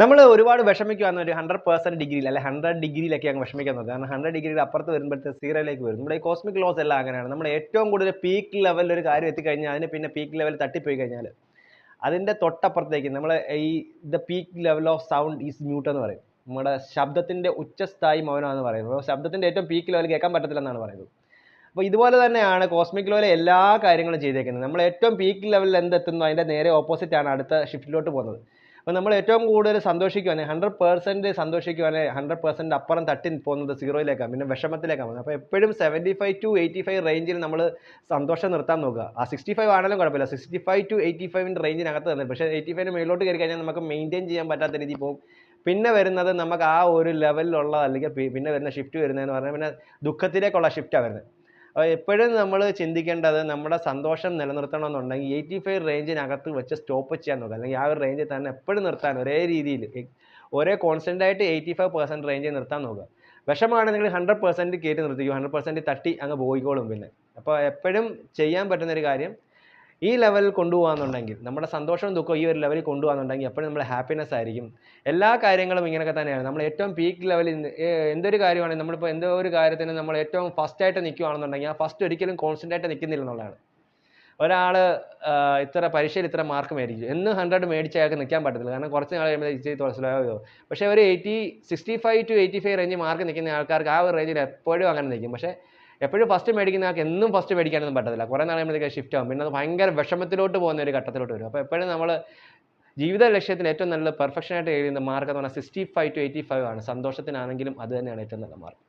നമ്മൾ ഒരുപാട് വിഷമിക്കുകയാണ് ഒരു 100% ഡിഗ്രിയിൽ അല്ലെ 100 ഡിഗ്രിയിലൊക്കെ അങ്ങ് വിഷമിക്കാൻ നോക്കുക. കാരണം 100 ഡിഗ്രിയുടെ അപ്പുറത്ത് വരുമ്പോഴത്തെ സീറോയിലേക്ക് വരും. നമ്മുടെ ഈ കോസ്മിക് ലോസ് എല്ലാം അങ്ങനെയാണ്. നമ്മൾ ഏറ്റവും കൂടുതൽ പീക്ക് ലെവലിൽ ഒരു കാര്യം എത്തിക്കഴിഞ്ഞാൽ അതിന് പിന്നെ പീക്ക് ലെവൽ തട്ടിപ്പോയി കഴിഞ്ഞാൽ അതിൻ്റെ തൊട്ടപ്പുറത്തേക്ക് നമ്മൾ ഈ the peak level of sound is mute എന്ന് പറയും. നമ്മുടെ ശബ്ദത്തിൻ്റെ ഉച്ചസ്ഥായി മൗനമാണെന്ന് പറയുന്നത്. അപ്പോൾ ശബ്ദത്തിൻ്റെ ഏറ്റവും പീക്ക് ലെവൽ കേൾക്കാൻ പറ്റത്തില്ലെന്നാണ് പറയുന്നത്. അപ്പോൾ ഇതുപോലെ തന്നെയാണ് കോസ്മിക് ലോയിലെ എല്ലാ കാര്യങ്ങളും ചെയ്തേക്കുന്നത്. നമ്മൾ ഏറ്റവും പീക്ക് ലെവലിൽ എന്തെത്തുന്നു അതിൻ്റെ നേരെ ഓപ്പോസിറ്റാണ് അടുത്ത ഷിഫ്റ്റിലോട്ട് പോകുന്നത്. അപ്പോൾ നമ്മൾ ഏറ്റവും കൂടുതൽ സന്തോഷിക്കുവാണെങ്കിൽ 100% സന്തോഷിക്കുവാണെങ്കിൽ 100% അപ്പുറം തട്ടി പോകുന്നത് സീറോയിലേക്കാണ്, പിന്നെ വിഷമത്തിലേക്കാണ് പോകുന്നത്. അപ്പോൾ എപ്പോഴും 75 to 85 റേഞ്ചിൽ നമ്മൾ സന്തോഷം നിർത്താൻ നോക്കുക. ആ 65 ആണെങ്കിലും കുഴപ്പമില്ല, 65 to 85 റേഞ്ചിനകത്ത് തന്നെ. പക്ഷേ 85 മേലോട്ട് കയറി കഴിഞ്ഞാൽ നമുക്ക് മെയിൻറ്റെയിൻ ചെയ്യാൻ പറ്റാത്ത രീതിയിൽ പോകും. പിന്നെ വരുന്നത് നമുക്ക് ആ ഒരു ലെവലിലുള്ള അല്ലെങ്കിൽ പിന്നെ വരുന്ന ഷിഫ്റ്റ് വരുന്നതെന്ന് പറഞ്ഞാൽ പിന്നെ ദുഃഖത്തിലേക്കുള്ള ഷിഫ്റ്റാണ് വരുന്നത്. അപ്പോൾ എപ്പോഴും നമ്മൾ ചിന്തിക്കേണ്ടത് നമ്മുടെ സന്തോഷം നിലനിർത്തണമെന്നുണ്ടെങ്കിൽ 85 റേഞ്ചിനകത്ത് വെച്ച് സ്റ്റോപ്പ് ചെയ്യാൻ നോക്കുക. അല്ലെങ്കിൽ ആ ഒരു റേഞ്ചിൽ തന്നെ എപ്പോഴും നിർത്താൻ ഒരേ രീതിയിൽ ഒരേ കോൺസ്റ്റൻ്റ് ആയിട്ട് 85% റേഞ്ചിൽ നിർത്താൻ നോക്കുക. വിഷമാണെങ്കിൽ 100% കയറ്റി നിർത്തിക്കും, 100% തട്ടി അങ്ങ് പോയിക്കോളും. പിന്നെ അപ്പോൾ എപ്പോഴും ചെയ്യാൻ പറ്റുന്നൊരു കാര്യം ഈ ലെവലിൽ കൊണ്ടുപോകാന്നുണ്ടെങ്കിൽ നമ്മുടെ സന്തോഷവും ദുഃഖവും ഈ ഒരു ലെവലിൽ കൊണ്ടുപോകാന്നുണ്ടെങ്കിൽ എപ്പോഴും നമ്മൾ ഹാപ്പിനെസ് ആയിരിക്കും. എല്ലാ കാര്യങ്ങളും ഇങ്ങനെയൊക്കെ തന്നെയാണ്. നമ്മൾ ഏറ്റവും പീക്ക് ലെവലിൽ എന്തൊരു കാര്യമാണെങ്കിൽ നമ്മളിപ്പോൾ എന്തോ ഒരു കാര്യത്തിന് നമ്മൾ ഏറ്റവും ഫസ്റ്റായിട്ട് നിൽക്കുകയാണെന്നുണ്ടെങ്കിൽ ആ ഫസ്റ്റ് ഒരിക്കലും കോൺസ്റ്റൻ്റ് ആയിട്ട് നിൽക്കുന്നില്ല എന്നുള്ളതാണ്. ഒരാൾ ഇത്ര പരീക്ഷയിൽ ഇത്ര മാർക്ക് മേടിച്ചു എന്ന് 100 മേടിച്ച് അയാൾക്ക് നിൽക്കാൻ പറ്റത്തില്ല. കാരണം കുറച്ച് നാൾ കഴിയുമ്പോൾ ഇച്ചിരി സ്ലോ ആകുമോ. പക്ഷേ ഒരു 65 to 85 റേഞ്ച് മാർക്ക് നിൽക്കുന്ന ആൾക്കാർക്ക് ആ ഒരു റേഞ്ചിൽ എപ്പോഴും അങ്ങനെ നിൽക്കും. പക്ഷേ എപ്പോഴും ഫസ്റ്റ് മേടിക്കുന്ന ആൾക്ക് എന്നും ഫസ്റ്റ് മേടിക്കാനൊന്നും പറ്റത്തില്ല. കുറേ നാൾ കഴിയുമ്പോഴത്തേക്ക് ഷിഫ്റ്റ് ആകും. പിന്നെ അത് ഭയങ്കര വിഷമത്തിലോട്ട് പോകുന്ന ഒരു ഘട്ടത്തിലോട്ട് വരും. അപ്പോൾ എപ്പോഴും നമ്മൾ ജീവിത ലക്ഷ്യത്തിൽ ഏറ്റവും നല്ല പെർഫെക്ഷനായിട്ട് എഴുതുന്ന മാർക്ക് എന്ന് പറഞ്ഞാൽ 65 to 85 ആണ്. സന്തോഷത്തിനാണെങ്കിലും അത് തന്നെയാണ് ഏറ്റവും നല്ല മാർക്ക്.